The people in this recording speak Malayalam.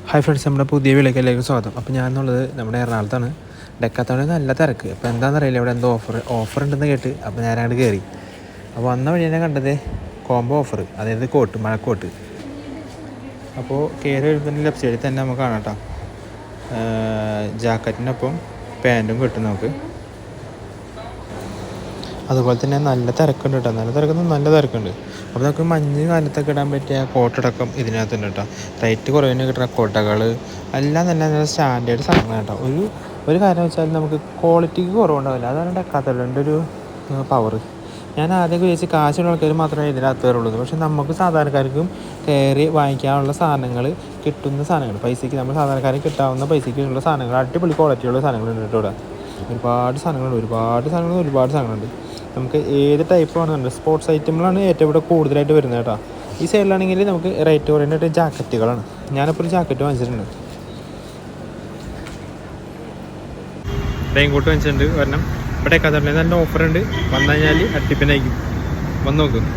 ഹായ് ഫ്രണ്ട്സ്, നമ്മുടെ പുതിയ വിളിക്കലേക്ക് സ്വാഗതം. അപ്പോൾ ഞാനുള്ളത് നമ്മുടെ എറണാകുളത്താണ്. ഡെക്കാത്തോണിൽ നല്ല തിരക്ക്. അപ്പോൾ എന്താണെന്നറിയില്ല, ഇവിടെ എന്തോ ഓഫർ ഉണ്ടെന്ന് കേട്ട് അപ്പോൾ ഞാനങ്ങോട്ട് കയറി. അപ്പോൾ വന്ന വഴി തന്നെ കണ്ടത് കോംബോ ഓഫർ, അതായത് മഴക്കോട്ട്. അപ്പോൾ കയറി വരുന്നതിന് ലെഫ്റ്റ് സൈഡിൽ തന്നെ നമുക്ക് കാണാം കേട്ടോ, ജാക്കറ്റിനൊപ്പം പാൻറ്റും കിട്ടും നമുക്ക്. അതുപോലെ തന്നെ നല്ല തിരക്കുണ്ട് കേട്ടോ, നല്ല തിരക്കുണ്ട്. അപ്പോൾ നമുക്ക് മഞ്ഞ് കാലത്തൊക്കെ ഇടാൻ പറ്റിയ കോട്ടടക്കം ഇതിനകത്തുണ്ട് കേട്ടോ. റേറ്റ് കുറവിന് കിട്ടുന്ന കോട്ടകൾ എല്ലാം നല്ല സ്റ്റാൻഡേർഡ് സാധനമാണ് കേട്ടോ. ഒരു കാര്യം വെച്ചാൽ നമുക്ക് ക്വാളിറ്റിക്ക് കുറവുണ്ടാവില്ല. അതാണ് ഡെക്കാത്തോണിൻ്റെ ഒരു പവർ. ഞാൻ ആദ്യം വിചാരിച്ച് കാശുള്ള ആൾക്കാർ മാത്രമേ ഇതിനകത്ത് വരുള്ളൂ. പക്ഷെ നമുക്ക് സാധാരണക്കാർക്കും കയറി വാങ്ങിക്കാനുള്ള സാധനങ്ങൾ, കിട്ടുന്ന സാധനങ്ങൾ, പൈസയ്ക്ക് നമ്മൾ സാധാരണക്കാർക്ക് കിട്ടാവുന്ന പൈസയ്ക്കുള്ള സാധനങ്ങൾ, അടിപൊളി ക്വാളിറ്റിയുള്ള സാധനങ്ങളുണ്ട് കേട്ടോ. ഇവിടെ ഒരുപാട് സാധനങ്ങളുണ്ട്. നമുക്ക് ഏത് ടൈപ്പ് വേണമെന്നുണ്ട്. സ്പോർട്സ് ഐറ്റങ്ങളാണ് ഏറ്റവും ഇവിടെ കൂടുതലായിട്ട് വരുന്നത് കേട്ടോ. ഈ സൈഡിലാണെങ്കിൽ നമുക്ക് റേറ്റ് കുറഞ്ഞിട്ട് ജാക്കറ്റുകളാണ്. ഞാനിപ്പോൾ ഒരു ജാക്കറ്റ് വാങ്ങിച്ചിട്ടുണ്ട്, റെയിൻകോട്ട് വാങ്ങിച്ചിട്ടുണ്ട്. കാരണം ഇവിടെ ഡെക്കാത്തോണിൽ നല്ല ഓഫറുണ്ട്. വന്നു കഴിഞ്ഞാൽ അട്ടിപ്പിനായിരിക്കും. വന്ന് നോക്കും.